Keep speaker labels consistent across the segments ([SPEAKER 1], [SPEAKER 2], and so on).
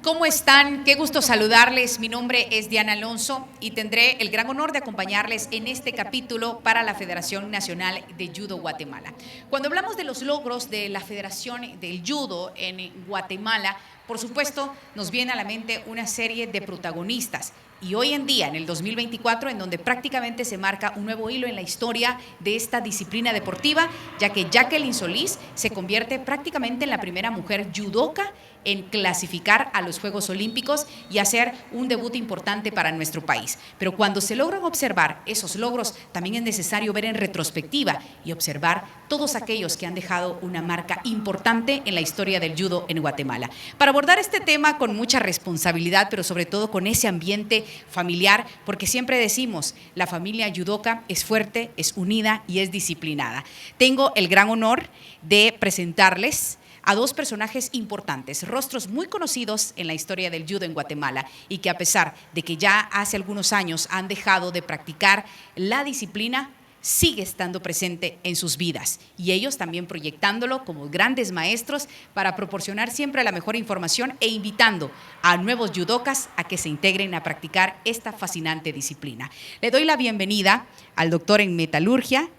[SPEAKER 1] ¿Cómo están? Qué gusto saludarles. Mi nombre es Diana Alonso y tendré el gran honor de acompañarles en este capítulo para la Federación Nacional de Judo Guatemala. Cuando hablamos de los logros de la Federación del Judo en Guatemala, por supuesto, nos viene a la mente una serie de protagonistas. Y hoy en día, en el 2024, en donde prácticamente se marca un nuevo hilo en la historia de esta disciplina deportiva, ya que Jacqueline Solís se convierte prácticamente en la primera mujer judoka en clasificar a los Juegos Olímpicos y hacer un debut importante para nuestro país. Pero cuando se logran observar esos logros, también es necesario ver en retrospectiva y observar todos aquellos que han dejado una marca importante en la historia del judo en Guatemala. Para abordar este tema con mucha responsabilidad, pero sobre todo con ese ambiente familiar, porque siempre decimos, la familia judoka es fuerte, es unida y es disciplinada. Tengo el gran honor de presentarles a dos personajes importantes, rostros muy conocidos en la historia del judo en Guatemala y que a pesar de que ya hace algunos años han dejado de practicar la disciplina, sigue estando presente en sus vidas y ellos también proyectándolo como grandes maestros para proporcionar siempre la mejor información e invitando a nuevos judokas a que se integren a practicar esta fascinante disciplina. Le doy la bienvenida al doctor en metalurgia,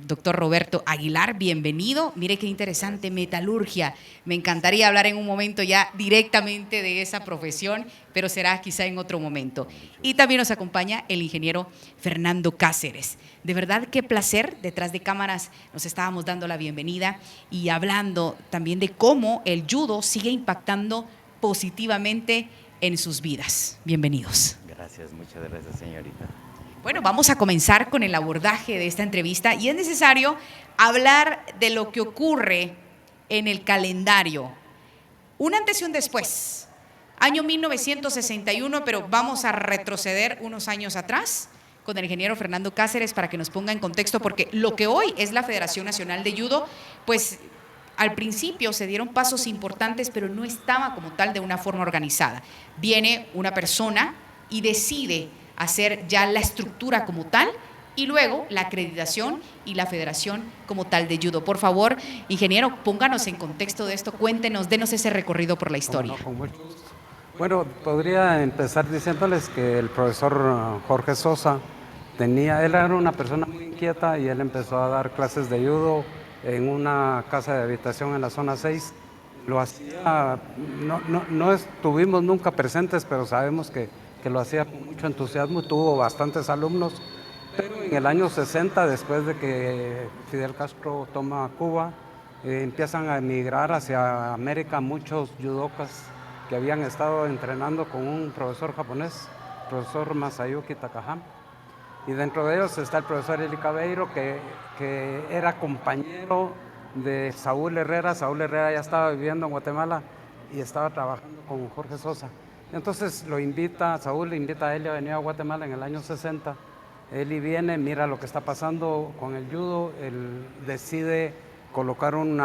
[SPEAKER 1] doctor Roberto Aguilar, bienvenido. Mire qué interesante, metalurgia. Me encantaría hablar en un momento ya directamente de esa profesión, pero será quizá en otro momento. Y también nos acompaña el ingeniero Fernando Cáceres. De verdad, qué placer. Detrás de cámaras nos estábamos dando la bienvenida y hablando también de cómo el judo sigue impactando positivamente en sus vidas. Bienvenidos.
[SPEAKER 2] Gracias, muchas gracias, señorita.
[SPEAKER 1] Bueno, vamos a comenzar con el abordaje de esta entrevista y es necesario hablar de lo que ocurre en el calendario. Un antes y un después. Año 1961, pero vamos a retroceder unos años atrás con el ingeniero Fernando Cáceres para que nos ponga en contexto, porque lo que hoy es la Federación Nacional de Judo, pues al principio se dieron pasos importantes, pero no estaba como tal de una forma organizada. Viene una persona y decide hacer ya la estructura como tal y luego la acreditación y la federación como tal de judo. Por favor, ingeniero, pónganos en contexto de esto, cuéntenos, denos ese recorrido por la historia.
[SPEAKER 3] Con mucho gusto. Bueno, podría empezar diciéndoles que el profesor Jorge Sosa él era una persona muy inquieta y él empezó a dar clases de judo en una casa de habitación en la zona 6. Lo hacía, no estuvimos nunca presentes, pero sabemos que lo hacía con mucho entusiasmo, tuvo bastantes alumnos, pero en el año 60, después de que Fidel Castro toma Cuba, empiezan a emigrar hacia América muchos judokas que habían estado entrenando con un profesor japonés, profesor Masayuki Takahama, y dentro de ellos está el profesor Eli Cabeiro, que era compañero de Saúl Herrera. Saúl Herrera ya estaba viviendo en Guatemala y estaba trabajando con Jorge Sosa. Entonces Saúl le invita a Eli a venir a Guatemala en el año 60. Eli viene, mira lo que está pasando con el judo, él decide colocar un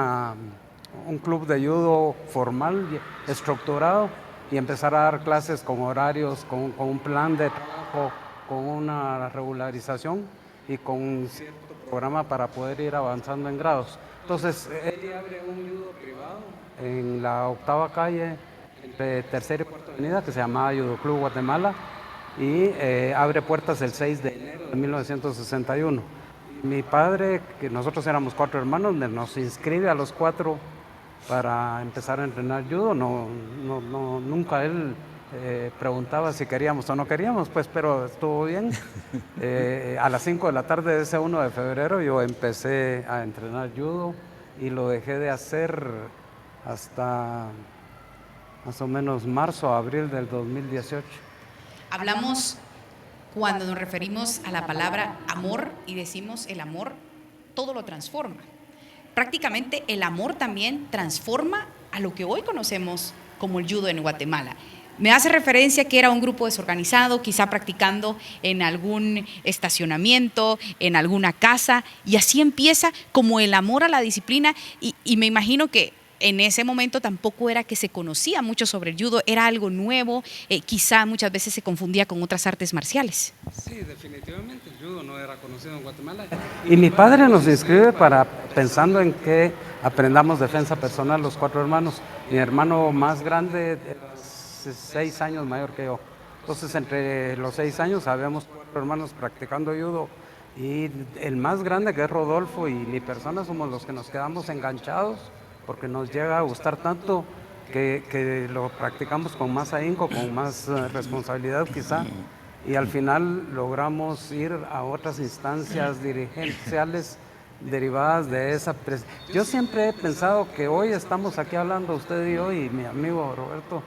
[SPEAKER 3] club de judo formal, estructurado, y empezar a dar clases con horarios, con un plan de trabajo, con una regularización y con un cierto programa para poder ir avanzando en grados. Entonces, Eli abre un judo privado en la 8ª calle, entre 3ª y 4ª avenida, que se llamaba Judo Club Guatemala, y abre puertas el 6 de enero de 1961. Mi padre, que nosotros éramos 4 hermanos, nos inscribe a los 4 para empezar a entrenar judo. Nunca él preguntaba si queríamos o no queríamos, pues, pero estuvo bien. A las 5 de la tarde de ese 1 de febrero yo empecé a entrenar judo y lo dejé de hacer hasta más o menos marzo, abril del 2018.
[SPEAKER 1] Hablamos cuando nos referimos a la palabra amor y decimos el amor todo lo transforma. Prácticamente el amor también transforma a lo que hoy conocemos como el judo en Guatemala. Me hace referencia que era un grupo desorganizado, quizá practicando en algún estacionamiento, en alguna casa, y así empieza como el amor a la disciplina y me imagino que en ese momento tampoco era que se conocía mucho sobre el judo, era algo nuevo, quizá muchas veces se confundía con otras artes marciales.
[SPEAKER 3] Sí, definitivamente el judo no era conocido en Guatemala. Y mi padre nos inscribe pensando en que aprendamos defensa personal los 4 hermanos. Mi hermano más grande 6 años mayor que yo. Entonces, entre los 6 años habíamos 4 hermanos practicando judo y el más grande, que es Rodolfo, y mi persona somos los que nos quedamos enganchados porque nos llega a gustar tanto que lo practicamos con más ahínco, con más responsabilidad quizá, y al final logramos ir a otras instancias dirigenciales derivadas de esa Yo siempre he pensado que hoy estamos aquí hablando usted y yo y mi amigo Roberto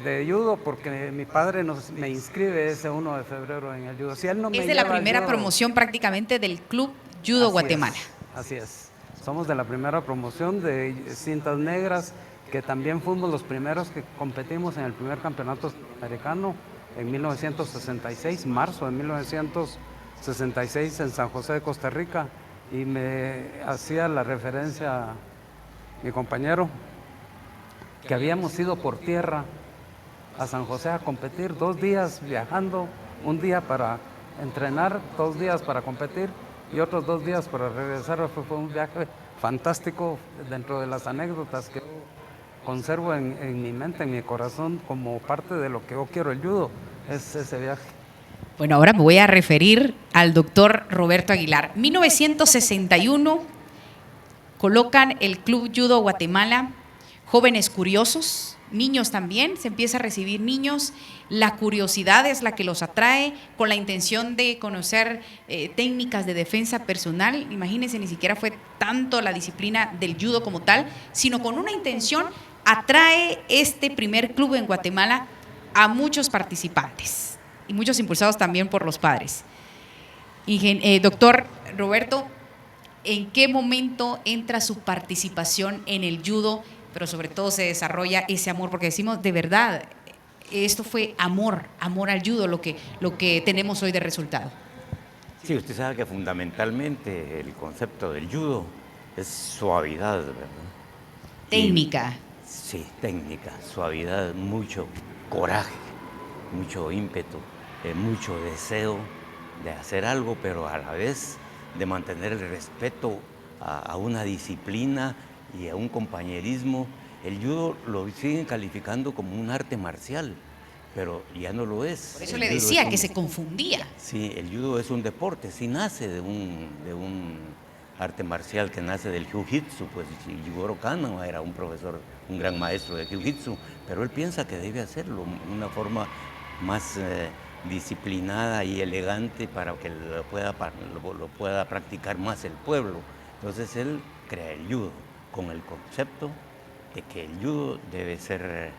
[SPEAKER 3] de judo porque mi padre me inscribe ese 1 de febrero en el judo. Si él no me
[SPEAKER 1] Es de la
[SPEAKER 3] lleva al
[SPEAKER 1] primera
[SPEAKER 3] judo,
[SPEAKER 1] promoción prácticamente del Club Judo Guatemala.
[SPEAKER 3] así es. Somos de la primera promoción de cintas negras, que también fuimos los primeros que competimos en el primer campeonato americano en 1966, marzo de 1966 en San José de Costa Rica, y me hacía la referencia mi compañero que habíamos ido por tierra a San José a competir, 2 días viajando, un día para entrenar, 2 días para competir y otros 2 días para regresar. Fue un viaje fantástico, dentro de las anécdotas que conservo en mi mente, en mi corazón, como parte de lo que yo quiero el judo, es ese viaje.
[SPEAKER 1] Bueno, ahora me voy a referir al doctor Roberto Aguilar. 1961 colocan el Club Judo Guatemala, jóvenes curiosos, niños también, se empieza a recibir niños, la curiosidad es la que los atrae con la intención de conocer técnicas de defensa personal. Imagínense, ni siquiera fue tanto la disciplina del judo como tal, sino con una intención atrae este primer club en Guatemala a muchos participantes y muchos impulsados también por los padres. Doctor Roberto, ¿en qué momento entra su participación en el judo, pero sobre todo se desarrolla ese amor? Porque decimos, de verdad, esto fue amor al judo, lo que tenemos hoy de resultado.
[SPEAKER 2] Sí, usted sabe que fundamentalmente el concepto del judo es suavidad, ¿verdad?
[SPEAKER 1] Técnica.
[SPEAKER 2] Sí, técnica, suavidad, mucho coraje, mucho ímpetu, mucho deseo de hacer algo, pero a la vez de mantener el respeto a una disciplina y a un compañerismo. El judo lo siguen calificando como un arte marcial, pero ya no lo es.
[SPEAKER 1] Por eso le decía que se confundía.
[SPEAKER 2] Sí, el judo es un deporte, sí nace de un arte marcial que nace del jiu-jitsu, pues Jigoro Kano era un profesor, un gran maestro de jiu-jitsu, pero él piensa que debe hacerlo de una forma más disciplinada y elegante para que lo pueda practicar más el pueblo. Entonces él crea el judo con el concepto de que el judo debe ser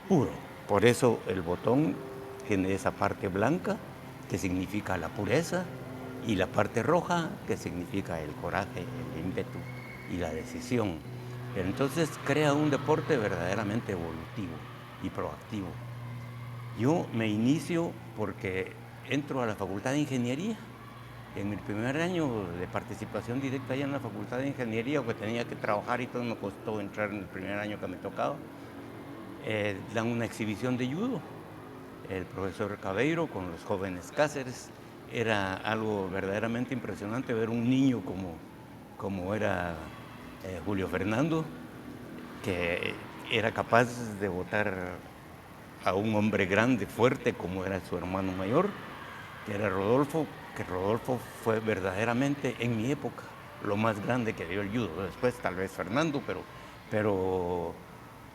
[SPEAKER 2] puro. Por eso el botón tiene esa parte blanca que significa la pureza y la parte roja que significa el coraje, el ímpetu y la decisión. Pero entonces crea un deporte verdaderamente evolutivo y proactivo. Yo me inicio porque entro a la Facultad de Ingeniería. En mi primer año de participación directa allá en la Facultad de Ingeniería, porque tenía que trabajar y todo, me costó entrar en el primer año que me tocaba, dan una exhibición de judo. El profesor Cabeiro con los jóvenes Cáceres. Era algo verdaderamente impresionante ver un niño como era Julio Fernando, que era capaz de botar a un hombre grande, fuerte, como era su hermano mayor, que era Rodolfo, que Rodolfo fue verdaderamente, en mi época, lo más grande que dio el judo. Después tal vez Fernando, pero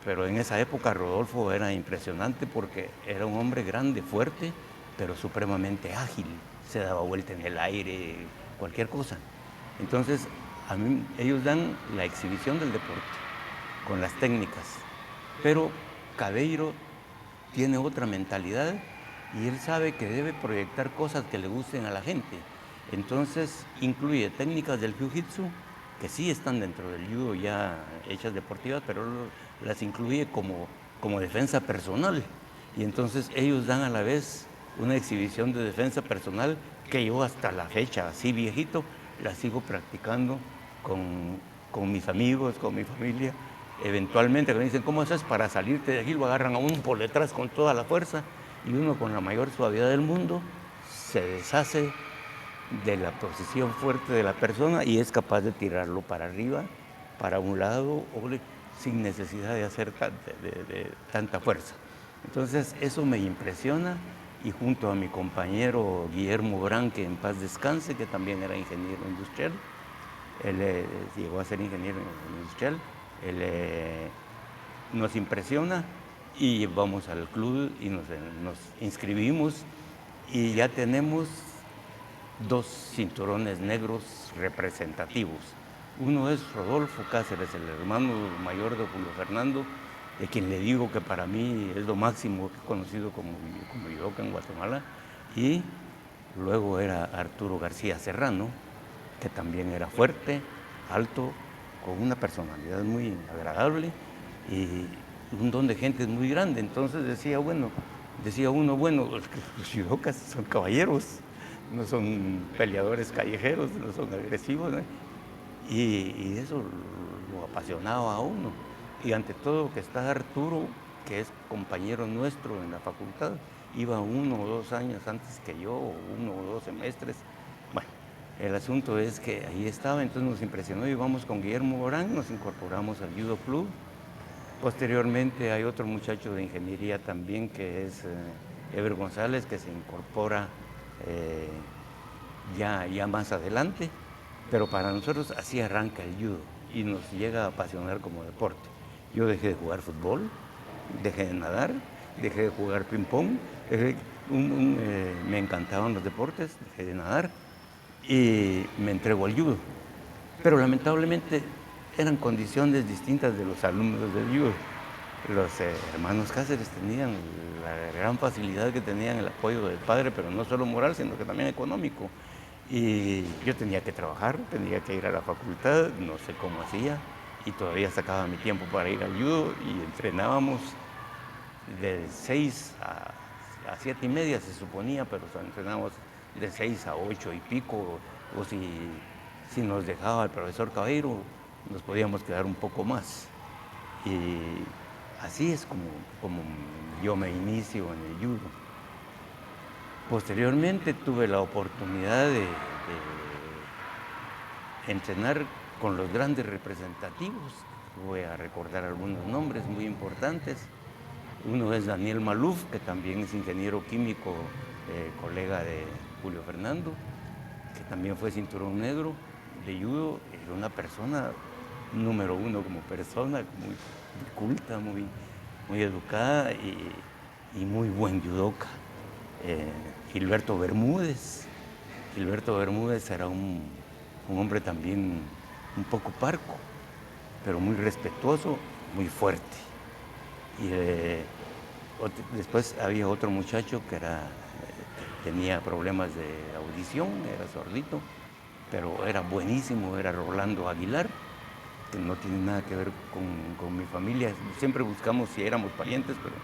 [SPEAKER 2] en esa época Rodolfo era impresionante porque era un hombre grande, fuerte, pero supremamente ágil. Se daba vuelta en el aire, cualquier cosa. Entonces, a mí, ellos dan la exhibición del deporte con las técnicas, pero Cabeiro tiene otra mentalidad y él sabe que debe proyectar cosas que le gusten a la gente. Entonces incluye técnicas del jiu-jitsu, que sí están dentro del judo ya hechas deportivas, pero las incluye como defensa personal. Y entonces ellos dan a la vez una exhibición de defensa personal que yo hasta la fecha, así viejito, la sigo practicando con mis amigos, con mi familia. Eventualmente me dicen, ¿cómo haces para salirte de aquí? Lo agarran a uno por detrás con toda la fuerza y uno con la mayor suavidad del mundo se deshace de la posición fuerte de la persona y es capaz de tirarlo para arriba, para un lado, sin necesidad de hacer de tanta fuerza. Entonces eso me impresiona, y junto a mi compañero Guillermo Brán, que en paz descanse, que también era ingeniero industrial, él llegó a ser ingeniero industrial, él nos impresiona y vamos al club y nos inscribimos y ya tenemos 2 cinturones negros representativos. Uno es Rodolfo Cáceres, el hermano mayor de Julio Fernando, de quien le digo que para mí es lo máximo que he conocido como judoka en Guatemala, y luego era Arturo García Serrano, que también era fuerte, alto, con una personalidad muy agradable y un don de gente muy grande. Entonces decía uno, los judokas son caballeros, no son peleadores callejeros, no son agresivos, ¿no? Y eso lo apasionaba a uno. Y ante todo que está Arturo, que es compañero nuestro en la facultad, iba 1 o 2 años antes que yo, o 1 o 2 semestres. Bueno, el asunto es que ahí estaba, entonces nos impresionó y vamos con Guillermo Borán, nos incorporamos al Judo Club. Posteriormente hay otro muchacho de ingeniería también, que es Ever González, que se incorpora ya más adelante, pero para nosotros así arranca el judo y nos llega a apasionar como deporte. Yo dejé de jugar fútbol, dejé de nadar, dejé de jugar ping-pong, me encantaban los deportes, dejé de nadar y me entrego al judo. Pero lamentablemente eran condiciones distintas de los alumnos del judo. Los hermanos Cáceres tenían la gran facilidad que tenían el apoyo del padre, pero no solo moral, sino que también económico. Y yo tenía que trabajar, tenía que ir a la facultad, no sé cómo hacía, y todavía sacaba mi tiempo para ir al judo y entrenábamos de 6 a 7 y media se suponía, pero entrenábamos de 6 a 8 y pico, o si nos dejaba el profesor Caballero, nos podíamos quedar un poco más. Y así es como yo me inicio en el judo. Posteriormente tuve la oportunidad de entrenar con los grandes representativos. Voy a recordar algunos nombres muy importantes. Uno es Daniel Maluf, que también es ingeniero químico, colega de Julio Fernando, que también fue cinturón negro de judo. Era una persona número 1 como persona, muy culta, muy educada y muy buen judoka. Gilberto Bermúdez era un hombre también un poco parco, pero muy respetuoso, muy fuerte. Y después había otro muchacho que tenía problemas de audición, era sordito, pero era buenísimo, era Rolando Aguilar, que no tiene nada que ver con mi familia. Siempre buscamos si éramos parientes, pero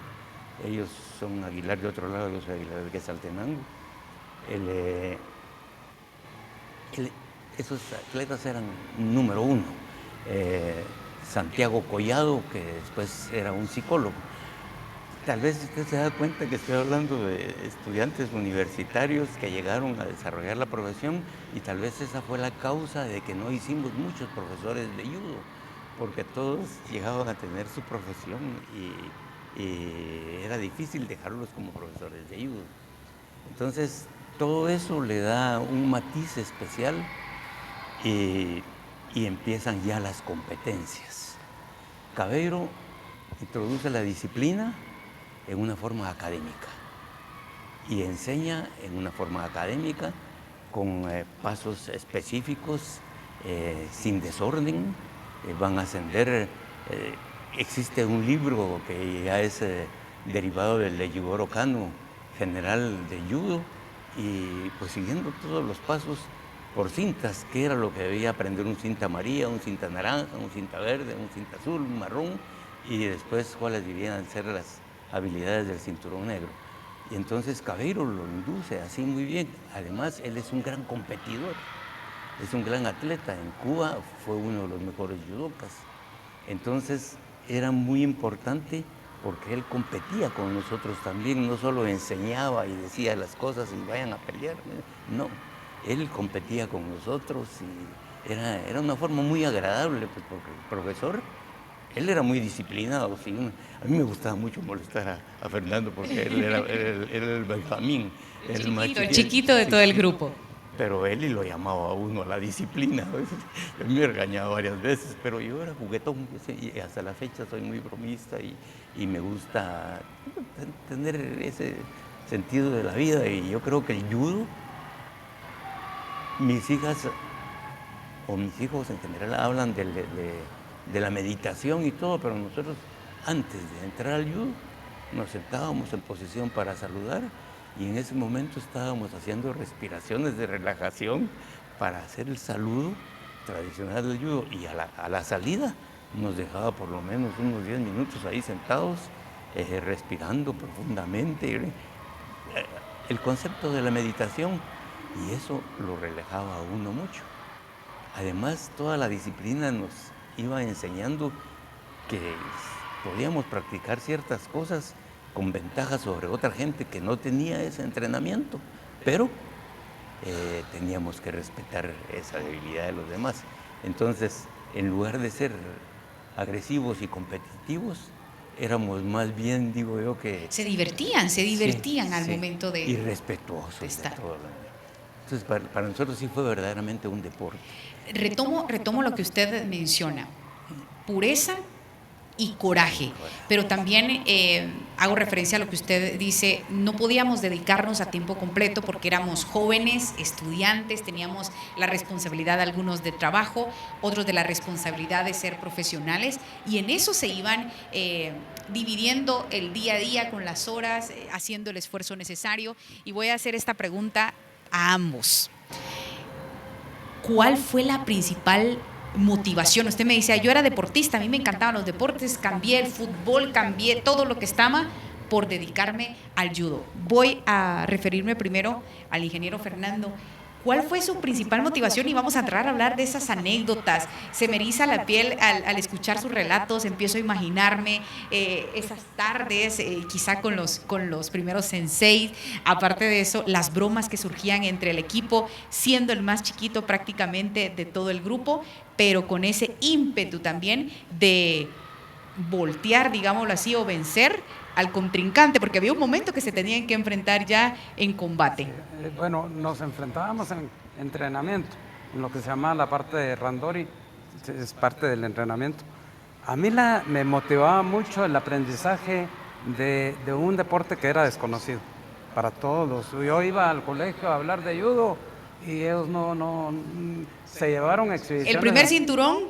[SPEAKER 2] ellos son Aguilar de otro lado, yo soy Aguilar de Quetzaltenango. Esos atletas eran número 1. Santiago Collado, que después era un psicólogo. Tal vez usted se da cuenta que estoy hablando de estudiantes universitarios que llegaron a desarrollar la profesión, y tal vez esa fue la causa de que no hicimos muchos profesores de judo, porque todos llegaban a tener su profesión y era difícil dejarlos como profesores de judo. Entonces, todo eso le da un matiz especial y empiezan ya las competencias. Caballero introduce la disciplina en una forma académica y enseña en una forma académica con pasos específicos, sin desorden. Van a ascender. Existe un libro que ya es derivado del de Yugoro Kano, general de judo, y pues siguiendo todos los pasos por cintas, que era lo que debía aprender un cinta amarilla, un cinta naranja, un cinta verde, un cinta azul, un marrón, y después cuáles debían ser las habilidades del cinturón negro. Y entonces Caballero lo induce así muy bien. Además, él es un gran competidor, es un gran atleta. En Cuba fue uno de los mejores judokas. Entonces era muy importante porque él competía con nosotros también, no solo enseñaba y decía las cosas y vayan a pelear, no, él competía con nosotros y era una forma muy agradable, pues, porque el profesor Él era muy disciplinado, ¿sí? A mí me gustaba mucho molestar a Fernando porque él era el Benjamín,
[SPEAKER 1] El chiquito de todo el grupo.
[SPEAKER 2] Pero él y lo llamaba a uno a la disciplina. Él me regañaba varias veces, pero yo era juguetón y hasta la fecha soy muy bromista y me gusta tener ese sentido de la vida. Y yo creo que el judo, mis hijas o mis hijos en general hablan de la meditación y todo, pero nosotros antes de entrar al judo nos sentábamos en posición para saludar. Y en ese momento estábamos haciendo respiraciones de relajación para hacer el saludo tradicional del judo. Y a la salida nos dejaba por lo menos unos 10 minutos ahí sentados, respirando profundamente. El concepto de la meditación, y eso lo relajaba a uno mucho. Además, toda la disciplina nos iba enseñando que podíamos practicar ciertas cosas con ventaja sobre otra gente que no tenía ese entrenamiento, pero teníamos que respetar esa debilidad de los demás. Entonces, en lugar de ser agresivos y competitivos, éramos más bien, digo yo, que...
[SPEAKER 1] Se divertían al momento de...
[SPEAKER 2] Y respetuosos de todo. Entonces, para nosotros sí fue verdaderamente un deporte.
[SPEAKER 1] Retomo lo que usted menciona, pureza y coraje, pero también hago referencia a lo que usted dice, no podíamos dedicarnos a tiempo completo porque éramos jóvenes, estudiantes, teníamos la responsabilidad algunos de trabajo, otros de la responsabilidad de ser profesionales, y en eso se iban dividiendo el día a día con las horas, haciendo el esfuerzo necesario. Y voy a hacer esta pregunta a ambos. ¿Cuál fue la principal motivación? Usted me decía, yo era deportista, a mí me encantaban los deportes, cambié el fútbol, cambié todo lo que estaba por dedicarme al judo. Voy a referirme primero al ingeniero Fernando. ¿Cuál fue su principal motivación? Y vamos a entrar a hablar de esas anécdotas. Se me eriza la piel al escuchar sus relatos, empiezo a imaginarme esas tardes, quizá con los primeros senseis. Aparte de eso, las bromas que surgían entre el equipo, siendo el más chiquito prácticamente de todo el grupo, pero con ese ímpetu también de voltear, digámoslo así, o vencer al contrincante, porque había un momento que se tenían que enfrentar ya en combate.
[SPEAKER 3] Bueno, nos enfrentábamos en entrenamiento, en lo que se llama la parte de Randori, es parte del entrenamiento. A mí me motivaba mucho el aprendizaje de un deporte que era desconocido para todos. Yo iba al colegio a hablar de judo y ellos no se llevaron exhibiciones.
[SPEAKER 1] El primer cinturón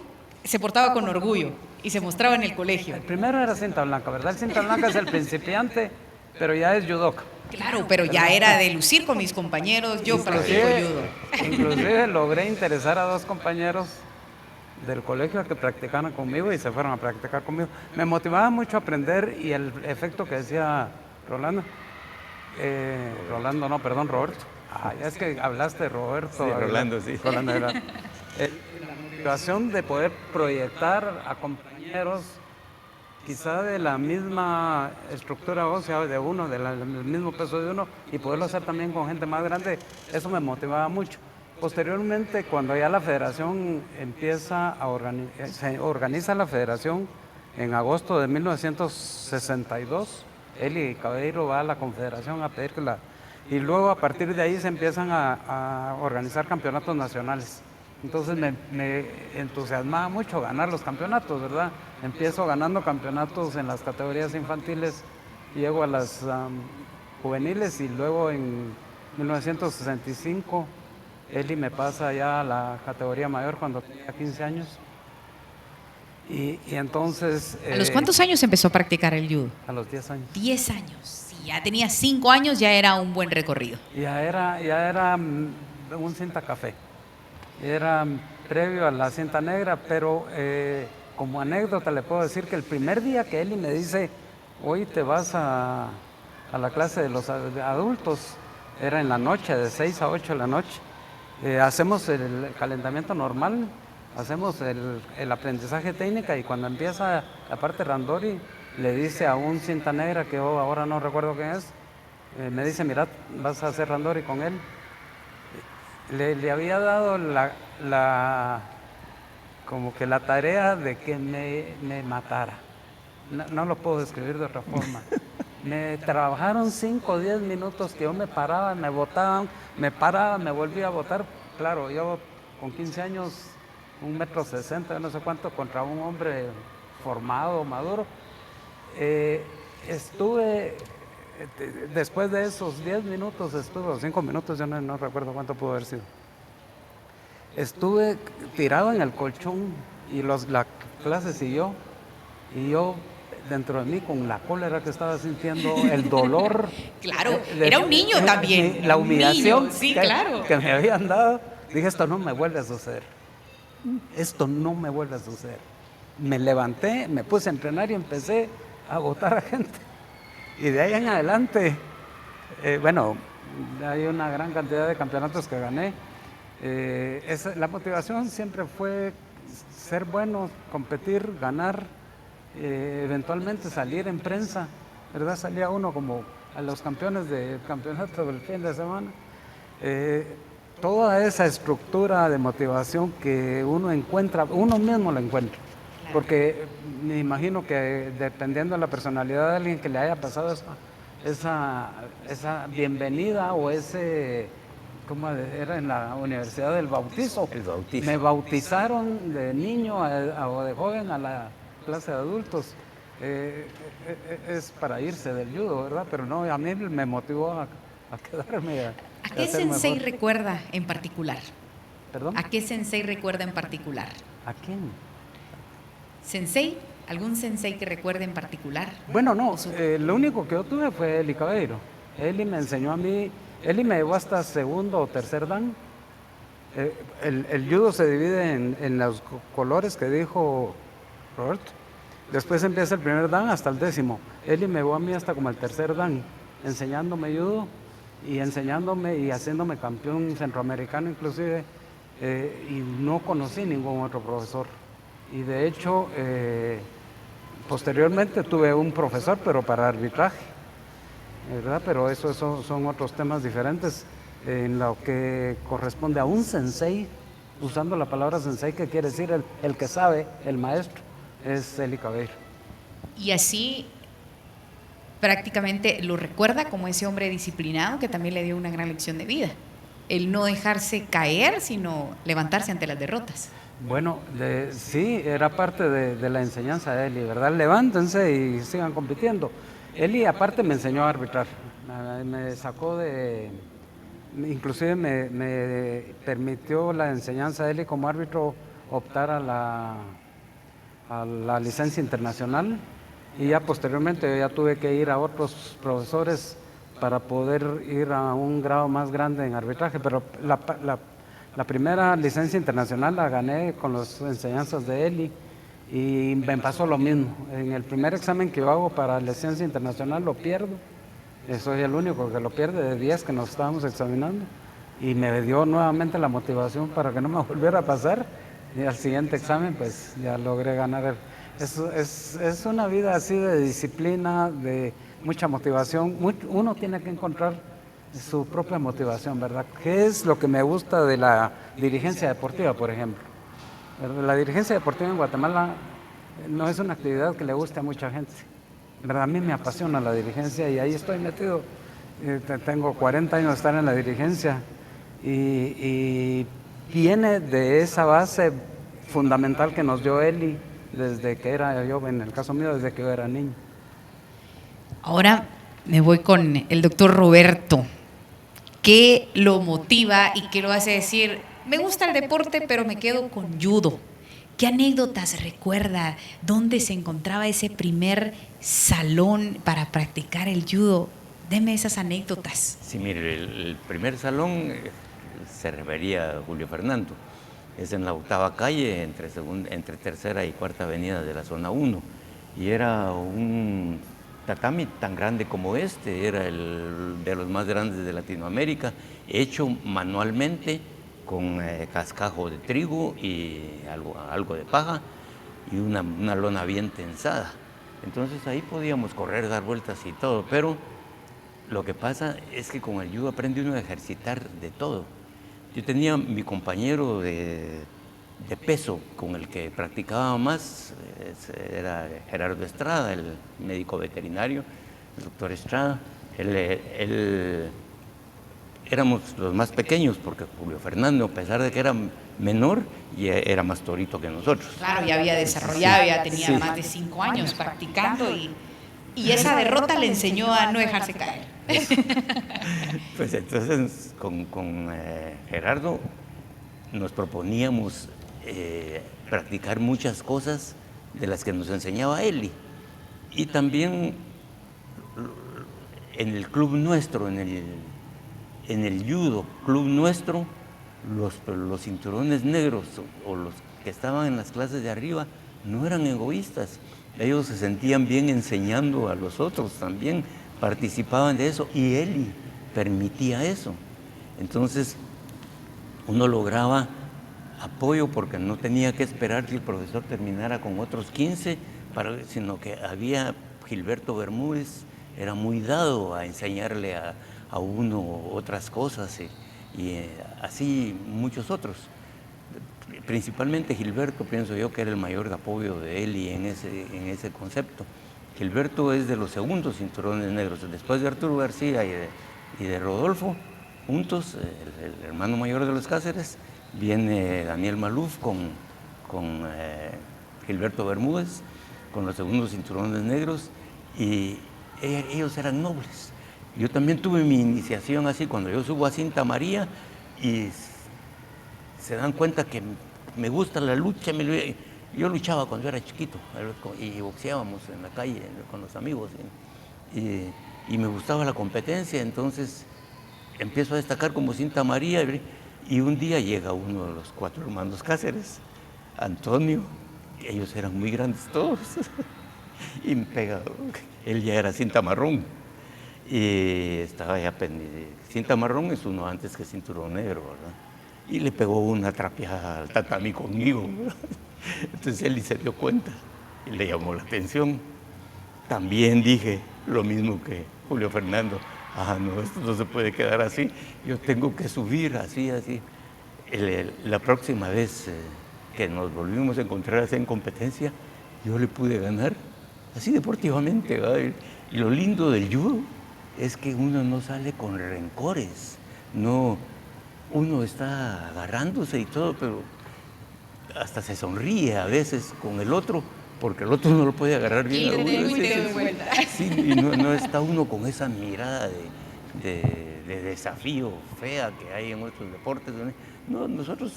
[SPEAKER 1] se portaba con orgullo y se mostraba en el colegio.
[SPEAKER 3] El primero era cinta blanca, ¿verdad? El cinta blanca es el principiante, pero ya es judoka.
[SPEAKER 1] Claro, pero ya era de lucir con mis compañeros, yo practico judo.
[SPEAKER 3] Inclusive logré interesar a 2 compañeros del colegio a que practicaran conmigo y se fueron a practicar conmigo. Me motivaba mucho aprender, y el efecto que decía Roberto. Es que hablaste de Roberto.
[SPEAKER 2] Sí, Rolando, sí.
[SPEAKER 3] Rolando era. La motivación de poder proyectar a compañeros quizá de la misma estructura ósea de uno, del mismo peso de uno, y poderlo hacer también con gente más grande, eso me motivaba mucho. Posteriormente, cuando ya la federación se organiza la federación en agosto de 1962, Eli Caballero va a la confederación a pedir y luego a partir de ahí se empiezan a organizar campeonatos nacionales. Entonces me entusiasmaba mucho ganar los campeonatos, ¿verdad? Empiezo ganando campeonatos en las categorías infantiles, llego a las juveniles, y luego en 1965 Eli me pasa ya a la categoría mayor cuando tenía 15 años. Y entonces...
[SPEAKER 1] ¿A los cuántos años empezó a practicar el judo?
[SPEAKER 3] A los 10 años.
[SPEAKER 1] 10 años. Si ya tenía 5 años, ya era un buen recorrido.
[SPEAKER 3] Ya era un cinta café. Era previo a la cinta negra, pero como anécdota le puedo decir que el primer día que Eli me dice, hoy te vas a la clase de los adultos, era en la noche, de 6 a 8 de la noche. Hacemos el calentamiento normal, hacemos el aprendizaje técnica, y cuando empieza la parte Randori, le dice a un cinta negra, que yo ahora no recuerdo quién es, me dice, mira, vas a hacer Randori con él. Le había dado como que la tarea de que me matara. No lo puedo describir de otra forma. Me trabajaron 5 o 10 minutos que yo me paraba, me botaban, me paraba, me volvía a botar. Claro, yo con 15 años, 1,60 m, no sé cuánto, contra un hombre formado, maduro. Estuve, después de esos 10 minutos, o 5 minutos, yo no recuerdo cuánto pudo haber sido. Estuve tirado en el colchón y la clase siguió. Y yo, dentro de mí, con la cólera que estaba sintiendo, el dolor.
[SPEAKER 1] Claro, era un niño también.
[SPEAKER 3] La humillación
[SPEAKER 1] niño, sí, claro.
[SPEAKER 3] que me habían dado. Dije, esto no me vuelve a suceder. Esto no me vuelve a suceder. Me levanté, me puse a entrenar y empecé a botar a gente. Y de ahí en adelante, bueno, hay una gran cantidad de campeonatos que gané. La motivación siempre fue ser bueno, competir, ganar, eventualmente salir en prensa, ¿verdad? Salía uno como a los campeones del campeonato del fin de semana. Toda esa estructura de motivación que uno encuentra, uno mismo la encuentra. Porque me imagino que dependiendo de la personalidad de alguien que le haya pasado esa bienvenida o ese, ¿cómo era en la Universidad del Bautizo?
[SPEAKER 2] El bautizo.
[SPEAKER 3] Me bautizaron de niño o de joven a la clase de adultos. Es para irse del judo, ¿verdad? Pero no, a mí me motivó a quedarme.
[SPEAKER 1] ¿A qué sensei recuerda en particular?
[SPEAKER 3] ¿Perdón?
[SPEAKER 1] ¿A qué sensei recuerda en particular?
[SPEAKER 3] ¿A quién?
[SPEAKER 1] ¿Sensei? ¿Algún sensei que recuerde en particular?
[SPEAKER 3] Bueno, no, lo único que yo tuve fue Eli Caballero. Eli me enseñó a mí, Eli me llevó hasta segundo o tercer dan. El judo se divide en los colores que dijo Roberto. Después empieza el primer dan hasta el 10º. Eli me llevó a mí hasta como el tercer dan, enseñándome judo y enseñándome y haciéndome campeón centroamericano inclusive. Y no conocí ningún otro profesor. Y de hecho, posteriormente tuve un profesor, pero para arbitraje, ¿verdad? Pero esos son otros temas diferentes. En lo que corresponde a un sensei, usando la palabra sensei, que quiere decir el que sabe, el maestro, es Eli Caballero.
[SPEAKER 1] Y así prácticamente lo recuerda como ese hombre disciplinado que también le dio una gran lección de vida. El no dejarse caer, sino levantarse ante las derrotas.
[SPEAKER 3] Bueno, sí, era parte de la enseñanza de Eli, ¿verdad? Levántense y sigan compitiendo. Eli aparte me enseñó a arbitrar, me sacó inclusive me permitió la enseñanza de Eli como árbitro optar a la licencia internacional, y ya posteriormente yo ya tuve que ir a otros profesores para poder ir a un grado más grande en arbitraje, pero la primera licencia internacional la gané con las enseñanzas de Eli y me pasó lo mismo. En el primer examen que yo hago para la licencia internacional lo pierdo. Soy el único que lo pierde de 10 que nos estábamos examinando, y me dio nuevamente la motivación para que no me volviera a pasar, y al siguiente examen pues ya logré ganar. Es una vida así de disciplina, de mucha motivación. Uno tiene que encontrar su propia motivación, ¿verdad? ¿Qué es lo que me gusta de la dirigencia deportiva, por ejemplo? La dirigencia deportiva en Guatemala no es una actividad que le guste a mucha gente, ¿verdad? A mí me apasiona la dirigencia y ahí estoy metido. Tengo 40 años de estar en la dirigencia y viene de esa base fundamental que nos dio Eli desde que era yo, en el caso mío, desde que yo era niño.
[SPEAKER 1] Ahora me voy con el doctor Roberto. ¿Qué lo motiva y qué lo hace decir, me gusta el deporte, pero me quedo con judo? ¿Qué anécdotas recuerda? ¿Dónde se encontraba ese primer salón para practicar el judo? Deme esas anécdotas.
[SPEAKER 2] Sí, mire, el primer salón se refería a Julio Fernando. Es en la 8ª calle, entre tercera y cuarta avenida de la zona 1. Y era un tatami tan grande como este, era el de los más grandes de Latinoamérica, hecho manualmente con cascajo de trigo y algo de paja y una lona bien tensada. Entonces ahí podíamos correr, dar vueltas y todo, pero lo que pasa es que con el judo aprende uno a ejercitar de todo. Yo tenía mi compañero de de peso con el que practicaba más era Gerardo Estrada, el médico veterinario, el doctor Estrada. Él éramos los más pequeños porque Julio Fernando, a pesar de que era menor, ya era más torito que nosotros.
[SPEAKER 1] Claro, ya había desarrollado, ya tenía más de 5 años practicando y esa derrota le enseñó a no dejarse caer.
[SPEAKER 2] Pues entonces con Gerardo nos proponíamos practicar muchas cosas de las que nos enseñaba Eli. Y también en el club nuestro, en el judo club nuestro, los cinturones negros o los que estaban en las clases de arriba no eran egoístas. Ellos se sentían bien enseñando a los otros también, participaban de eso y Eli permitía eso. Entonces uno lograba apoyo porque no tenía que esperar que el profesor terminara con otros 15, sino que había Gilberto Bermúdez, era muy dado a enseñarle a uno otras cosas y así muchos otros. Principalmente Gilberto, pienso yo que era el mayor apoyo de Eli en ese concepto. Gilberto es de los segundos cinturones negros, después de Arturo García y de Rodolfo, juntos, el hermano mayor de los Cáceres, viene Daniel Maluf con Gilberto Bermúdez, con los segundos cinturones negros, y ellos eran nobles. Yo también tuve mi iniciación así, cuando yo subo a Cinta María y se dan cuenta que me gusta la lucha. Yo luchaba cuando era chiquito y boxeábamos en la calle con los amigos y me gustaba la competencia, entonces empiezo a destacar como Cinta María y un día llega uno de los 4 hermanos Cáceres, Antonio, ellos eran muy grandes todos, y me pega, él ya era cinta marrón y estaba ya pendiente. Cinta marrón es uno antes que cinturón negro, ¿verdad? Y le pegó una trapeada al tatami conmigo, ¿verdad? Entonces él se dio cuenta y le llamó la atención. También dije lo mismo que Julio Fernando, no, esto no se puede quedar así, yo tengo que subir así. La próxima vez que nos volvimos a encontrar así en competencia, yo le pude ganar así deportivamente, ¿verdad? Y lo lindo del judo es que uno no sale con rencores, no, uno está agarrándose y todo, pero hasta se sonríe a veces con el otro, porque el otro no lo puede agarrar bien a uno. Sí, y no está uno con esa mirada de desafío fea que hay en otros deportes. No, nosotros,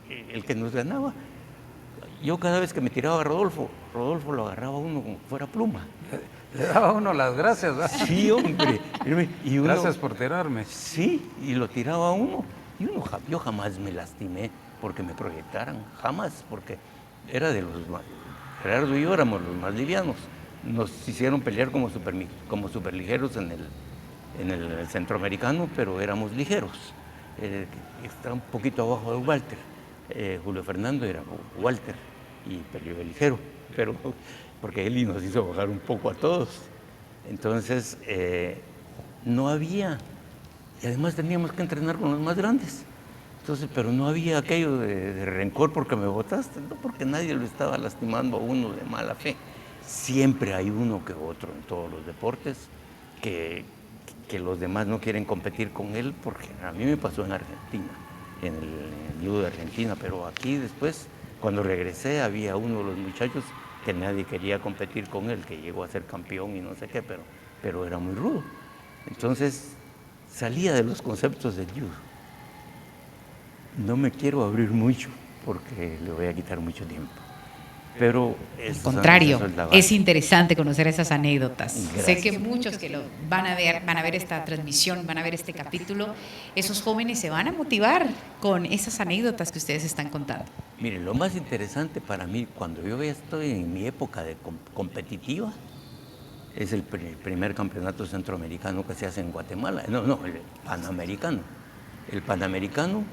[SPEAKER 2] el que nos ganaba, yo cada vez que me tiraba a Rodolfo lo agarraba uno como fuera pluma.
[SPEAKER 3] Le daba uno las gracias, ¿verdad?
[SPEAKER 2] Sí, hombre. Y uno,
[SPEAKER 3] gracias por tirarme.
[SPEAKER 2] Sí, y lo tiraba a uno. Y yo jamás me lastimé porque me proyectaran, jamás, porque era de los más. Gerardo y yo éramos los más livianos. Nos hicieron pelear como superligeros en el centroamericano, pero éramos ligeros. Está un poquito abajo de Walter. Julio Fernando era Walter y peleó de ligero, pero porque él nos hizo bajar un poco a todos. Entonces, no había, y además teníamos que entrenar con los más grandes. Entonces, pero no había aquello de rencor porque me botaste, no, porque nadie lo estaba lastimando a uno de mala fe. Siempre hay uno que otro en todos los deportes que los demás no quieren competir con él, porque a mí me pasó en Argentina, en el judo de Argentina, pero aquí después, cuando regresé, había uno de los muchachos que nadie quería competir con él, que llegó a ser campeón y no sé qué, pero era muy rudo. Entonces, salía de los conceptos del judo. No me quiero abrir mucho porque le voy a quitar mucho tiempo. Pero
[SPEAKER 1] al contrario, es interesante conocer esas anécdotas.
[SPEAKER 2] Gracias.
[SPEAKER 1] Sé que muchos que lo van a ver esta transmisión, van a ver este capítulo, esos jóvenes se van a motivar con esas anécdotas que ustedes están contando.
[SPEAKER 2] Miren, lo más interesante para mí, cuando yo ya estoy en mi época de competitiva, es el primer campeonato centroamericano que se hace en Guatemala. No, el panamericano. El panamericano,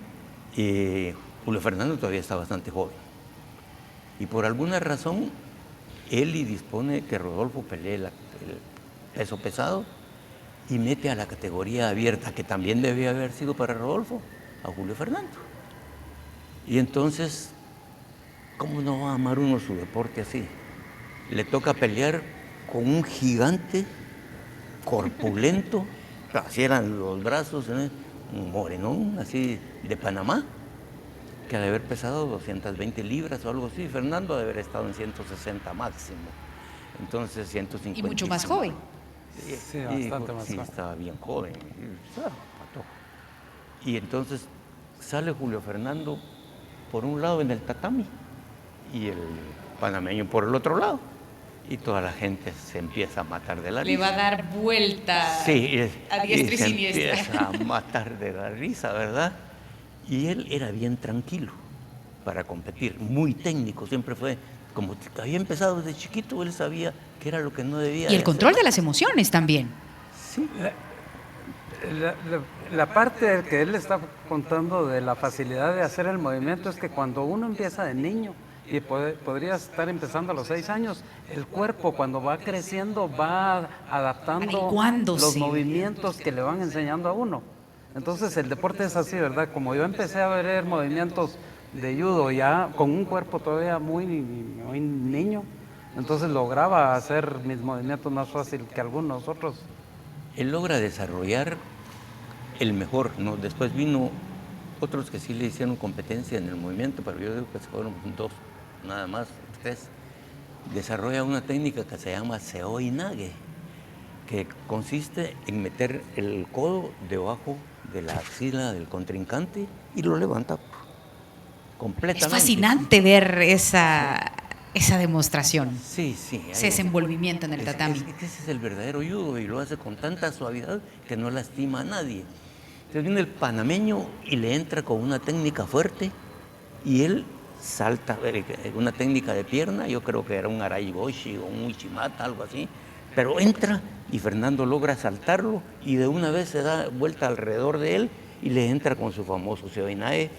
[SPEAKER 2] Julio Fernando todavía está bastante joven. Y por alguna razón, Eli dispone que Rodolfo pelee el peso pesado y mete a la categoría abierta, que también debía haber sido para Rodolfo, a Julio Fernando. Y entonces ¿Cómo no va a amar uno su deporte así? Le toca pelear con un gigante corpulento, así eran los brazos, un morenón así de Panamá, que ha de haber pesado 220 libras o algo así. Fernando ha de haber estado en 160 máximo, entonces 150.
[SPEAKER 1] Y mucho más joven.
[SPEAKER 3] Sí, bastante más
[SPEAKER 2] sí,
[SPEAKER 3] joven.
[SPEAKER 2] estaba bien joven. Y entonces sale Julio Fernando por un lado en el tatami y el panameño por el otro lado. Y toda la gente se empieza a matar de la risa.
[SPEAKER 1] Le va a dar vuelta
[SPEAKER 2] Sí,
[SPEAKER 1] a diestra y
[SPEAKER 2] se
[SPEAKER 1] siniestra.
[SPEAKER 2] empieza a matar de la risa, ¿verdad? Y él era bien tranquilo para competir, muy técnico, siempre fue, como había empezado desde chiquito, él sabía qué era lo que no debía
[SPEAKER 1] Y el
[SPEAKER 2] de
[SPEAKER 1] control
[SPEAKER 2] hacer.
[SPEAKER 1] de las emociones también.
[SPEAKER 2] Sí,
[SPEAKER 3] La parte que él está contando de la facilidad de hacer el movimiento es que cuando uno empieza de niño, y podría estar empezando a los 6 años, el cuerpo cuando va creciendo va adaptando
[SPEAKER 1] Adecuándose.
[SPEAKER 3] los movimientos que le van enseñando a uno. Entonces el deporte es así, ¿verdad? Como yo empecé a ver movimientos de judo ya con un cuerpo todavía muy niño, entonces lograba hacer mis movimientos más fácil que algunos otros.
[SPEAKER 2] él logra desarrollar el mejor, ¿no? Después vino otros que sí le hicieron competencia en el movimiento, pero yo digo que fueron 2, nada más, 3. Desarrolla una técnica que se llama Seoi Nage, que consiste en meter el codo debajo de la axila del contrincante y lo levanta completamente.
[SPEAKER 1] Es fascinante ver esa demostración,
[SPEAKER 2] Sí, sí.
[SPEAKER 1] ese desenvolvimiento en el tatami.
[SPEAKER 2] Ese es el verdadero judo y lo hace con tanta suavidad que no lastima a nadie. Entonces viene el panameño y le entra con una técnica fuerte y él salta, una técnica de pierna, yo creo que era un araigoshi o un uchimata, algo así, pero entra y Fernando logra saltarlo y de una vez se da vuelta alrededor de él y le entra con su famoso Seoinae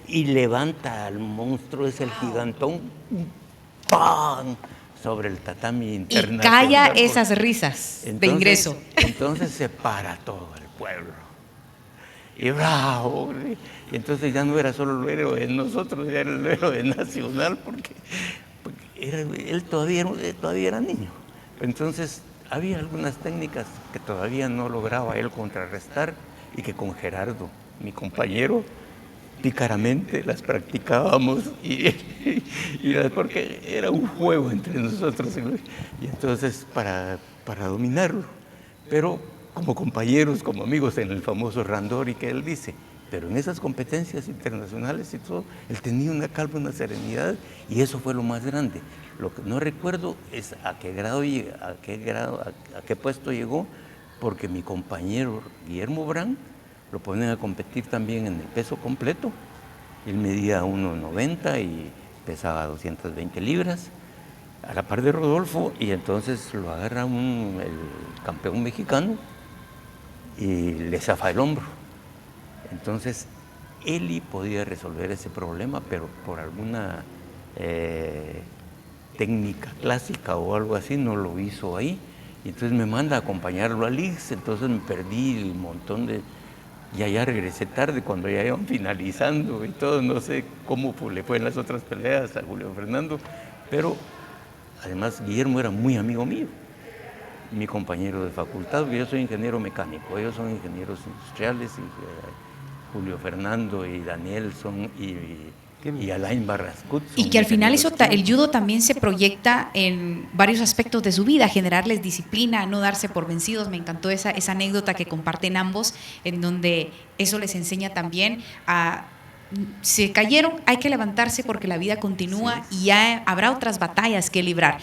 [SPEAKER 2] y levanta al monstruo, es el gigantón, ¡pam!, sobre el tatami
[SPEAKER 1] Y
[SPEAKER 2] internacional.
[SPEAKER 1] calla esas risas de ingreso.
[SPEAKER 2] Entonces se para todo el pueblo. Y bravo, y entonces ya no era solo el héroe de nosotros, ya era el héroe nacional, porque él todavía era niño. Entonces había algunas técnicas que todavía no lograba él contrarrestar y que con Gerardo, mi compañero, pícaramente las practicábamos porque era un juego entre nosotros y entonces para dominarlo. Pero como compañeros, como amigos, en el famoso Randori que él dice, pero en esas competencias internacionales y todo, él tenía una calma, una serenidad, y eso fue lo más grande. Lo que no recuerdo es a qué puesto llegó, porque mi compañero Guillermo Brand lo ponen a competir también en el peso completo. Él medía 1,90 y pesaba 220 libras, a la par de Rodolfo, y entonces lo agarra el campeón mexicano y le zafa el hombro. Entonces, Eli podía resolver ese problema, pero por alguna técnica clásica o algo así no lo hizo ahí. Y entonces me manda a acompañarlo a Lix, entonces me perdí el montón de... Ya regresé tarde cuando ya iban finalizando y todo, no sé cómo le fue en las otras peleas a Julio Fernando, pero además Guillermo era muy amigo mío, mi compañero de facultad, porque yo soy ingeniero mecánico, ellos son ingenieros industriales, y Julio Fernando y Daniel son, y Alain Barrascut.
[SPEAKER 1] Y que al final el judo también se proyecta en varios aspectos de su vida, generarles disciplina, no darse por vencidos. Me encantó esa anécdota que comparten ambos, en donde eso les enseña también a... Se cayeron, hay que levantarse porque la vida continúa, sí, y ya habrá otras batallas que librar.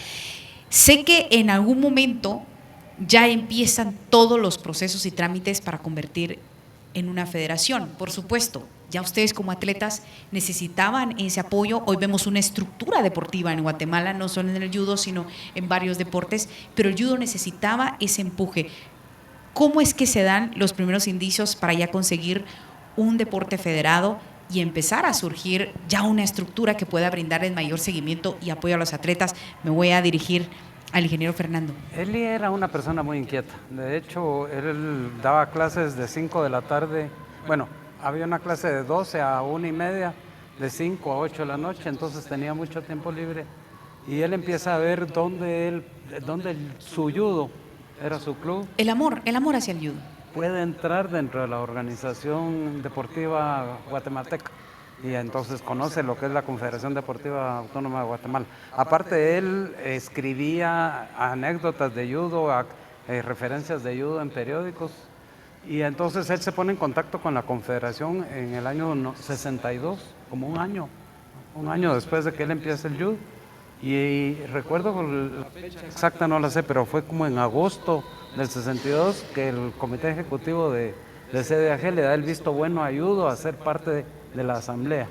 [SPEAKER 1] Sé que en algún momento ya empiezan todos los procesos y trámites para convertir en una federación, por supuesto. Ya ustedes como atletas necesitaban ese apoyo. Hoy vemos una estructura deportiva en Guatemala, no solo en el judo, sino en varios deportes, pero el judo necesitaba ese empuje. ¿Cómo es que se dan los primeros indicios para ya conseguir un deporte federado y empezar a surgir ya una estructura que pueda brindarles mayor seguimiento y apoyo a los atletas? Me voy a dirigir al ingeniero Fernando.
[SPEAKER 3] Eli era una persona muy inquieta. De hecho, él daba clases de 5 de la tarde. Bueno, había una clase de 12 a 1:30, de 5 a 8 de la noche, entonces tenía mucho tiempo libre y él empieza a ver dónde su judo, era su club,
[SPEAKER 1] El amor hacia el judo.
[SPEAKER 3] puede entrar dentro de la organización deportiva guatemalteca y entonces conoce lo que es la Confederación Deportiva Autónoma de Guatemala. Aparte, él escribía anécdotas de judo, referencias de judo en periódicos, y entonces él se pone en contacto con la Confederación en el año 62, como un año después de que él empieza el judo. Y recuerdo la fecha exacta, no la sé, pero fue como en agosto del 62 que el Comité Ejecutivo de CDAG le da el visto bueno a judo a ser parte de la asamblea.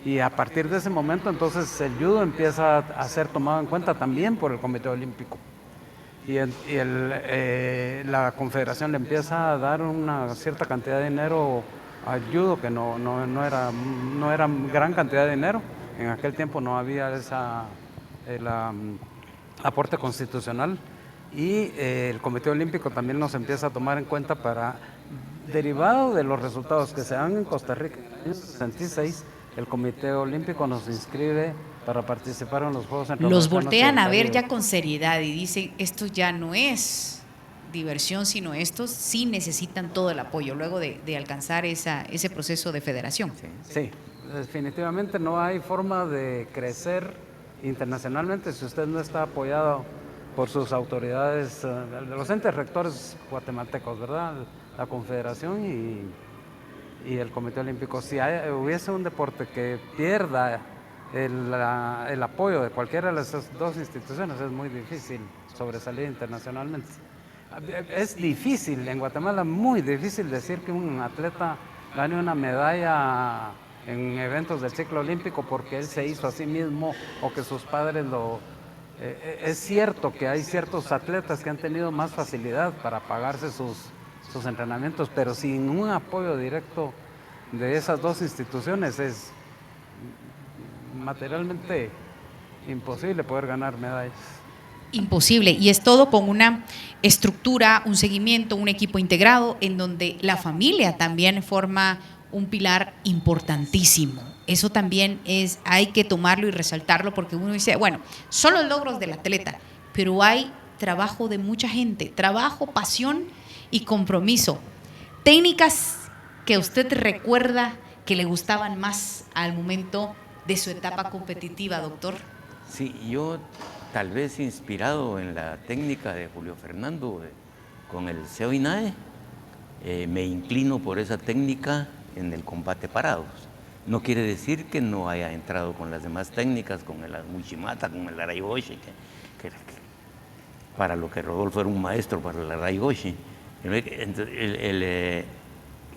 [SPEAKER 3] Y a partir de ese momento entonces el judo empieza a ser tomado en cuenta también por el Comité Olímpico. La Confederación le empieza a dar una cierta cantidad de dinero al judo, que no era gran cantidad de dinero. En aquel tiempo no había aporte constitucional, y el Comité Olímpico también nos empieza a tomar en cuenta derivado de los resultados que se dan en Costa Rica. En el año 66 el Comité Olímpico nos inscribe para participar en los Juegos Centroamericanos.
[SPEAKER 1] Los voltean a ver ya con seriedad y dicen, esto ya no es diversión, sino estos sí necesitan todo el apoyo luego de alcanzar ese proceso de federación.
[SPEAKER 3] Sí, definitivamente no hay forma de crecer internacionalmente si usted no está apoyado por sus autoridades, los entes rectores guatemaltecos, ¿verdad? La Confederación y el Comité Olímpico. Si hubiese un deporte que pierda el apoyo de cualquiera de esas dos instituciones, es muy difícil sobresalir internacionalmente. Es difícil, en Guatemala muy difícil decir que un atleta gane una medalla en eventos del ciclo olímpico porque él se hizo a sí mismo o que sus padres es cierto que hay ciertos atletas que han tenido más facilidad para pagarse sus entrenamientos, pero sin un apoyo directo de esas dos instituciones es materialmente imposible poder ganar medallas.
[SPEAKER 1] Imposible, y es todo con una estructura, un seguimiento, un equipo integrado en donde la familia también forma un pilar importantísimo. Eso también hay que tomarlo y resaltarlo, porque uno dice, bueno, son los logros del atleta, pero hay trabajo de mucha gente, trabajo, pasión y compromiso. Técnicas que usted recuerda que le gustaban más al momento de su etapa competitiva, doctor.
[SPEAKER 2] Sí, yo tal vez inspirado en la técnica de Julio Fernando con el Seo INAE, me inclino por esa técnica en el combate parados. No quiere decir que no haya entrado con las demás técnicas, con el Muchimata, con el Araiboshi, que para lo que Rodolfo era un maestro para el Araiboshi.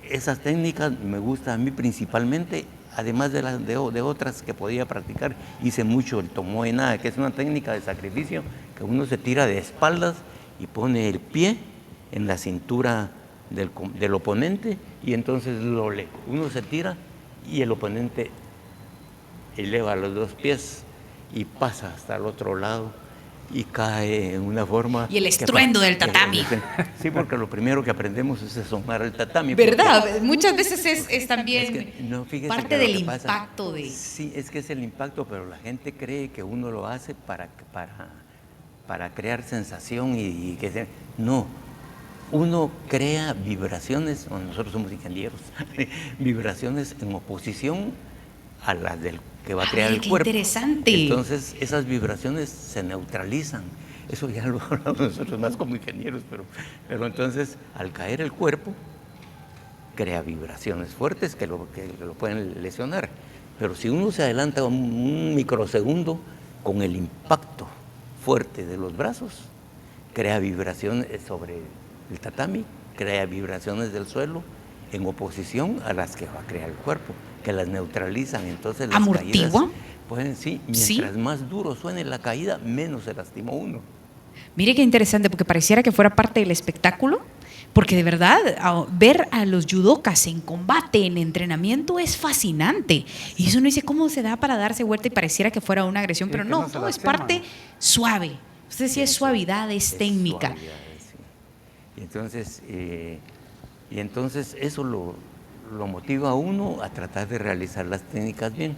[SPEAKER 2] Esas técnicas me gustan a mí principalmente, además de otras que podía practicar. Hice mucho el Tomoe Nage, que es una técnica de sacrificio, que uno se tira de espaldas y pone el pie en la cintura del oponente, y entonces uno se tira y el oponente eleva los dos pies y pasa hasta el otro lado y cae en una forma...
[SPEAKER 1] Y el estruendo del tatami.
[SPEAKER 2] Sí, porque lo primero que aprendemos es asomar el tatami.
[SPEAKER 1] ¿Verdad? Muchas veces es también parte del impacto de...
[SPEAKER 2] Sí, es que es el impacto, pero la gente cree que uno lo hace para crear sensación y que... No, uno crea vibraciones, bueno, nosotros somos ingenieros, vibraciones en oposición a las del que va a crear el cuerpo.
[SPEAKER 1] Interesante.
[SPEAKER 2] Entonces esas vibraciones se neutralizan. Eso ya lo hablamos nosotros más como ingenieros, pero entonces al caer el cuerpo crea vibraciones fuertes que lo pueden lesionar. Pero si uno se adelanta un microsegundo con el impacto fuerte de los brazos, crea vibraciones sobre el tatami, crea vibraciones del suelo en oposición a las que va a crear el cuerpo, que las neutralizan. Entonces las
[SPEAKER 1] ¿amortigua?
[SPEAKER 2] caídas pueden, sí, mientras más duro suene la caída, menos se lastima uno.
[SPEAKER 1] Mire qué interesante, porque pareciera que fuera parte del espectáculo, porque de verdad ver a los judokas en combate, en entrenamiento, es fascinante. Y eso uno dice, ¿cómo se da para darse vuelta y pareciera que fuera una agresión? Pero no, todo es parte suave. Usted decía, es suavidad, es técnica. Suavidad,
[SPEAKER 2] sí. Y entonces eso lo motiva a uno a tratar de realizar las técnicas bien.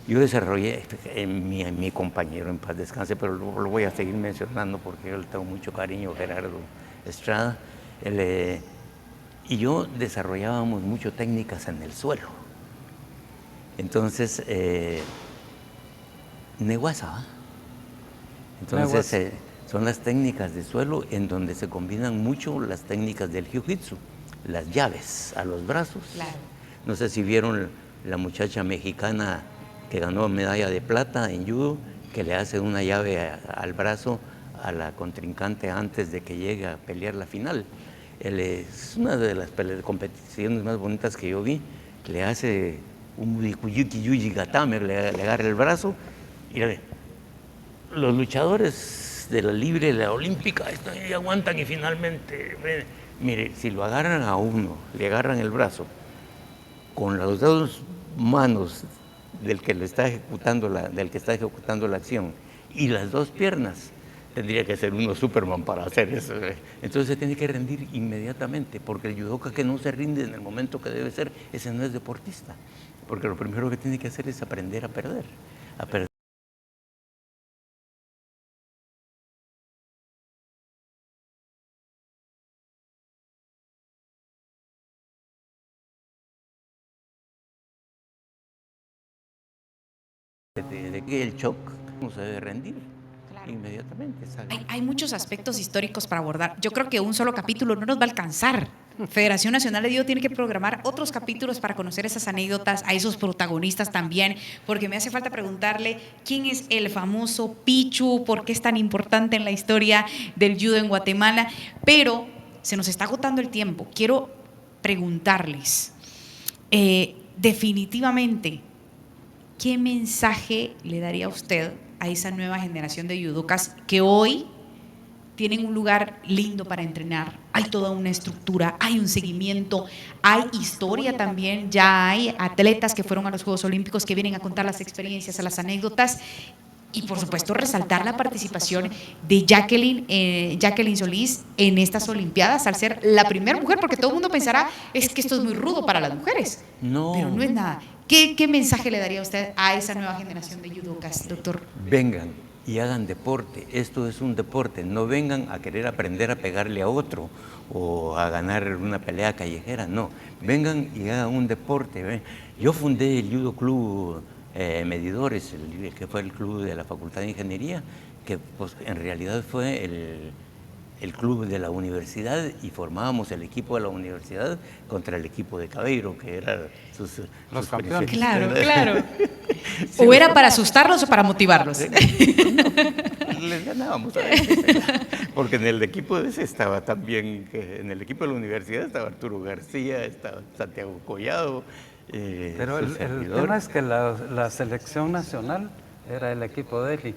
[SPEAKER 2] Yo desarrollé, mi compañero en paz descanse, pero lo voy a seguir mencionando porque yo le tengo mucho cariño, Gerardo Estrada, y yo desarrollábamos mucho técnicas en el suelo. Entonces, Neguasa, entonces son las técnicas de suelo en donde se combinan mucho las técnicas del jiu-jitsu, las llaves a los brazos.
[SPEAKER 1] Claro.
[SPEAKER 2] No sé si vieron la muchacha mexicana que ganó medalla de plata en judo, que le hace una llave al brazo a la contrincante antes de que llegue a pelear la final. Es una de las competiciones más bonitas que yo vi. Le hace un mudikuyuki yuji gatame, le agarra el brazo y los luchadores de la libre, de la olímpica, y aguantan y finalmente, mire, si lo agarran a uno, le agarran el brazo con las dos manos del que está ejecutando la acción y las dos piernas, tendría que ser uno Superman para hacer eso. Entonces se tiene que rendir inmediatamente, porque el judoka que no se rinde en el momento que debe ser, ese no es deportista, porque lo primero que tiene que hacer es aprender a perder. De que el shock no se debe rendir. Claro. Inmediatamente.
[SPEAKER 1] Hay muchos aspectos históricos para abordar. Yo creo que un solo capítulo no nos va a alcanzar. Federación Nacional de Judo tiene que programar otros capítulos para conocer esas anécdotas, a esos protagonistas también, porque me hace falta preguntarle quién es el famoso Pichu, por qué es tan importante en la historia del judo en Guatemala, pero se nos está agotando el tiempo. Quiero preguntarles, definitivamente, ¿qué mensaje le daría usted a esa nueva generación de judokas que hoy tienen un lugar lindo para entrenar? Hay toda una estructura, hay un seguimiento, hay historia también, ya hay atletas que fueron a los Juegos Olímpicos que vienen a contar las experiencias, las anécdotas, y por supuesto resaltar la participación de Jacqueline Solís en estas Olimpiadas al ser la primera mujer, porque todo el mundo pensará es que esto es muy rudo para las mujeres,
[SPEAKER 2] no,
[SPEAKER 1] pero no es nada. ¿Qué mensaje le daría usted a esa nueva generación de judokas, doctor?
[SPEAKER 2] Vengan y hagan deporte. Esto es un deporte. No vengan a querer aprender a pegarle a otro o a ganar una pelea callejera. No, vengan y hagan un deporte. Yo fundé el Judo Club Medidores, que fue el club de la Facultad de Ingeniería, que pues, en realidad fue el club de la universidad, y formábamos el equipo de la universidad contra el equipo de Cabeiro, que eran
[SPEAKER 3] los campeones.
[SPEAKER 1] Claro, claro. Sí, ¿o era para asustarlos o para motivarlos?
[SPEAKER 2] Les ganábamos a veces, porque en el equipo de ese estaba también, en el equipo de la universidad estaba Arturo García, estaba Santiago Collado.
[SPEAKER 3] Pero el tema es que la selección nacional era el equipo de Eli.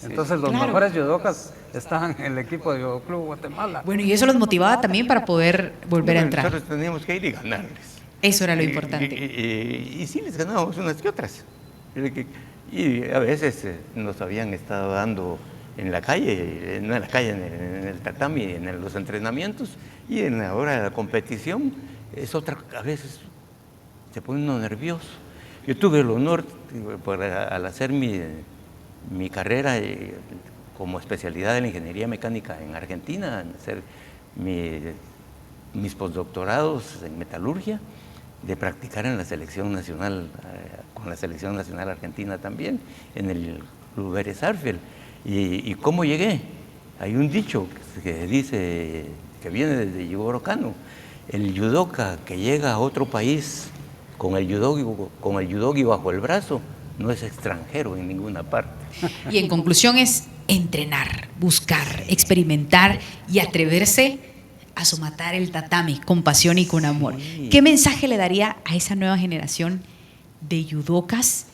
[SPEAKER 3] Entonces los mejores judokas estaban en el equipo de Judo Club Guatemala.
[SPEAKER 1] Bueno, y eso los motivaba también para poder volver a entrar.
[SPEAKER 2] Nosotros teníamos que ir y ganarles.
[SPEAKER 1] Eso era lo importante.
[SPEAKER 2] Y sí les ganábamos unas que otras. Y a veces nos habían estado dando en la calle, no en la calle, en el tatami, en los entrenamientos, y en la hora de la competición es otra, a veces se pone uno nervioso. Yo tuve el honor, al hacer mi carrera como especialidad de la ingeniería mecánica en Argentina, hacer mis postdoctorados en metalurgia, de practicar en la selección nacional, con la selección nacional argentina también, en el Club Vélez Sarsfield. ¿Y cómo llegué? Hay un dicho que dice, que viene desde Yugoro Kano: el judoka que llega a otro país con el judogi bajo el brazo no es extranjero en ninguna parte.
[SPEAKER 1] Y en conclusión es entrenar, buscar, experimentar y atreverse a somatar el tatami con pasión y con amor. ¿Qué mensaje le daría a esa nueva generación de judokas?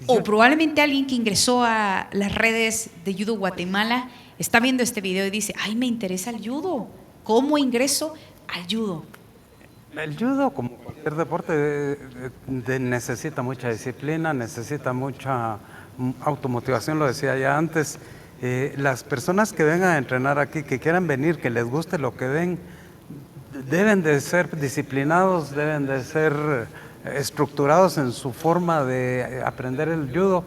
[SPEAKER 1] O probablemente alguien que ingresó a las redes de Judo Guatemala, está viendo este video y dice, ay, me interesa el judo, ¿cómo ingreso al judo?
[SPEAKER 3] El judo, como cualquier deporte, necesita mucha disciplina, necesita mucha automotivación, lo decía ya antes. Las personas que vengan a entrenar aquí, que quieran venir, que les guste lo que ven, deben de ser disciplinados, deben de ser estructurados en su forma de aprender el judo.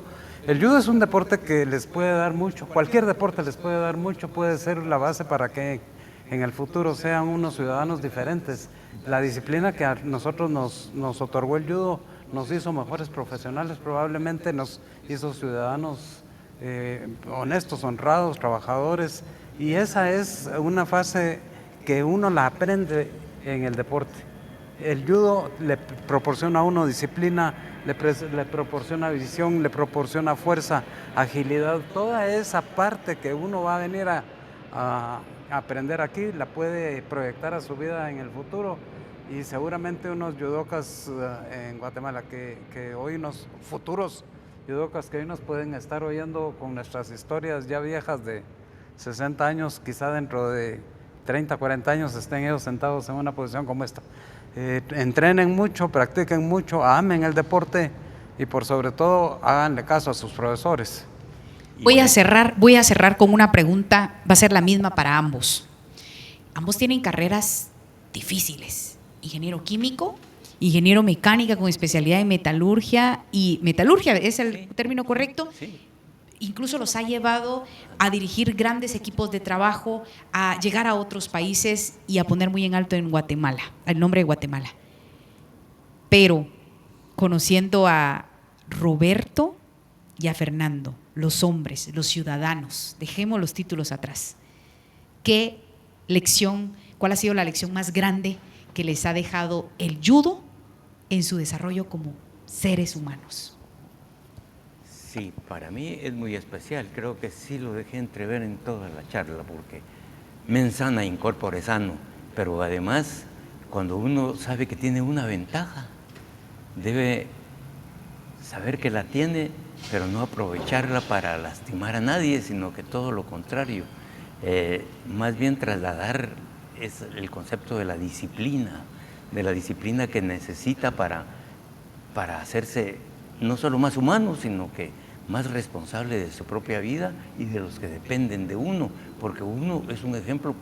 [SPEAKER 3] El judo es un deporte que les puede dar mucho, cualquier deporte les puede dar mucho, puede ser la base para que en el futuro sean unos ciudadanos diferentes. La disciplina que a nosotros nos otorgó el judo nos hizo mejores profesionales, probablemente nos hizo ciudadanos honestos, honrados, trabajadores, y esa es una fase que uno la aprende en el deporte. El judo le proporciona a uno disciplina, le proporciona visión, le proporciona fuerza, agilidad, toda esa parte que uno va a venir a aprender aquí, la puede proyectar a su vida en el futuro, y seguramente unos judocas en Guatemala que hoy futuros judocas que hoy nos pueden estar oyendo con nuestras historias ya viejas de 60 años, quizá dentro de 30, 40 años estén ellos sentados en una posición como esta. Entrenen mucho, practiquen mucho, amen el deporte y por sobre todo háganle caso a sus profesores.
[SPEAKER 1] Voy a cerrar con una pregunta, va a ser la misma para ambos. Ambos tienen carreras difíciles, ingeniero químico, ingeniero mecánica con especialidad en metalurgia, y metalurgia es el término correcto.
[SPEAKER 2] Sí.
[SPEAKER 1] Incluso los ha llevado a dirigir grandes equipos de trabajo, a llegar a otros países y a poner muy en alto en Guatemala, el nombre de Guatemala. Pero conociendo a Roberto y a Fernando, los hombres, los ciudadanos, dejemos los títulos atrás. ¿Cuál ha sido la lección más grande que les ha dejado el judo en su desarrollo como seres humanos?
[SPEAKER 2] Sí, para mí es muy especial, creo que sí lo dejé entrever en toda la charla, porque mens sana in corpore sano, pero además cuando uno sabe que tiene una ventaja, debe saber que la tiene, pero no aprovecharla para lastimar a nadie, sino que todo lo contrario, más bien trasladar el concepto de la disciplina que necesita para hacerse no solo más humano, sino que más responsable de su propia vida y de los que dependen de uno, porque uno es un ejemplo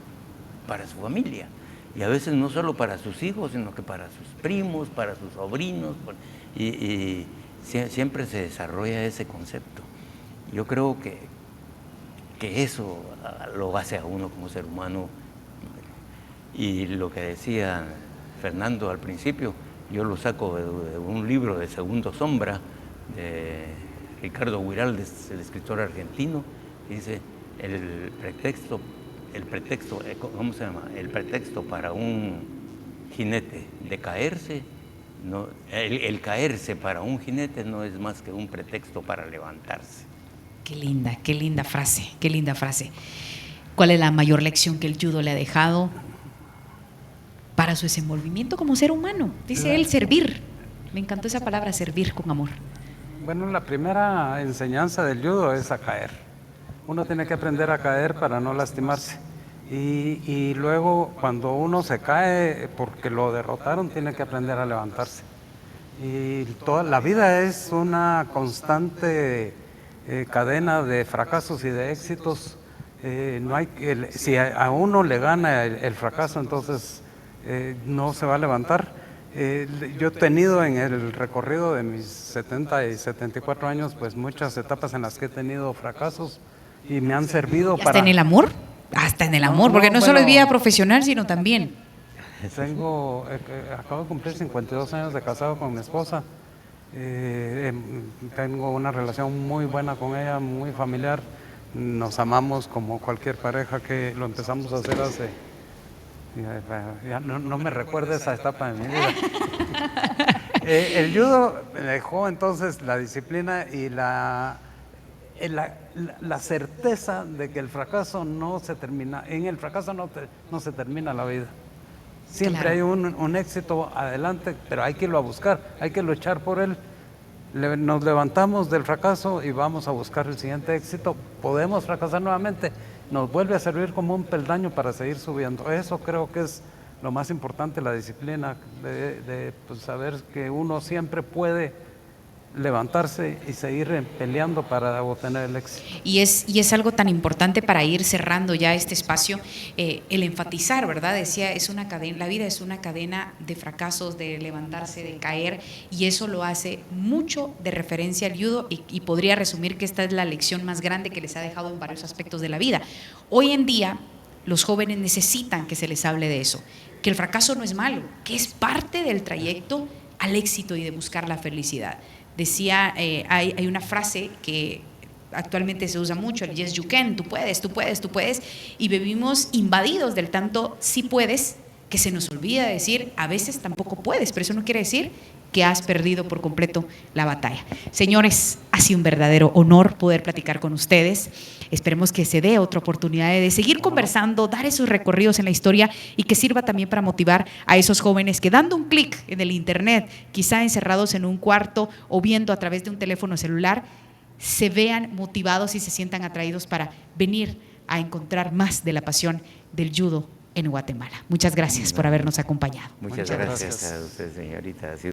[SPEAKER 2] para su familia, y a veces no solo para sus hijos, sino que para sus primos, para sus sobrinos, y siempre se desarrolla ese concepto. Yo creo que eso lo hace a uno como ser humano. Y lo que decía Fernando al principio, yo lo saco de un libro de Segundo Sombra, de Ricardo Guiraldes, el escritor argentino, que dice el pretexto, ¿cómo se llama? El pretexto para un jinete de caerse, no, el caerse para un jinete no es más que un pretexto para levantarse.
[SPEAKER 1] Qué linda frase, qué linda frase. ¿Cuál es la mayor lección que el judo le ha dejado para su desenvolvimiento como ser humano? Dice él, servir. Me encantó esa palabra, servir con amor.
[SPEAKER 3] Bueno, la primera enseñanza del judo es a caer. Uno tiene que aprender a caer para no lastimarse. Y luego, cuando uno se cae porque lo derrotaron, tiene que aprender a levantarse. Y toda la vida es una constante cadena de fracasos y de éxitos. Si a uno le gana el fracaso, entonces no se va a levantar. Yo he tenido en el recorrido de mis 70 y 74 años, pues muchas etapas en las que he tenido fracasos y me han servido para...
[SPEAKER 1] ¿Hasta en el amor? Hasta en el amor, porque no solo es vida profesional, sino también.
[SPEAKER 3] Acabo de cumplir 52 años de casado con mi esposa. Tengo una relación muy buena con ella, muy familiar. Nos amamos como cualquier pareja, que lo empezamos a hacer hace... Ya no me recuerdo esa etapa de mi vida. El judo me dejó entonces la disciplina y la certeza de que el fracaso no se termina. En el fracaso no se termina la vida. Siempre claro. Hay un éxito adelante, pero hay que irlo a buscar, hay que luchar por él. Nos levantamos del fracaso y vamos a buscar el siguiente éxito. Podemos fracasar nuevamente, nos vuelve a servir como un peldaño para seguir subiendo. Eso creo que es lo más importante, la disciplina, de pues, saber que uno siempre puede levantarse y seguir peleando para obtener el éxito.
[SPEAKER 1] Y es algo tan importante para ir cerrando ya este espacio, el enfatizar, ¿verdad? Decía, es una cadena, la vida es una cadena de fracasos, de levantarse, de caer, y eso lo hace mucho de referencia al judo, y podría resumir que esta es la lección más grande que les ha dejado en varios aspectos de la vida. Hoy en día, los jóvenes necesitan que se les hable de eso, que el fracaso no es malo, que es parte del trayecto al éxito y de buscar la felicidad. Decía, hay una frase que actualmente se usa mucho, el yes you can, tú puedes, tú puedes, tú puedes, y vivimos invadidos del tanto sí puedes, que se nos olvida decir a veces tampoco puedes, pero eso no quiere decir que has perdido por completo la batalla. Señores, ha sido un verdadero honor poder platicar con ustedes. Esperemos que se dé otra oportunidad de seguir conversando, dar esos recorridos en la historia, y que sirva también para motivar a esos jóvenes que, dando un clic en el internet, quizá encerrados en un cuarto o viendo a través de un teléfono celular, se vean motivados y se sientan atraídos para venir a encontrar más de la pasión del judo en Guatemala. Muchas gracias por habernos acompañado.
[SPEAKER 2] Muchas gracias a usted, señorita.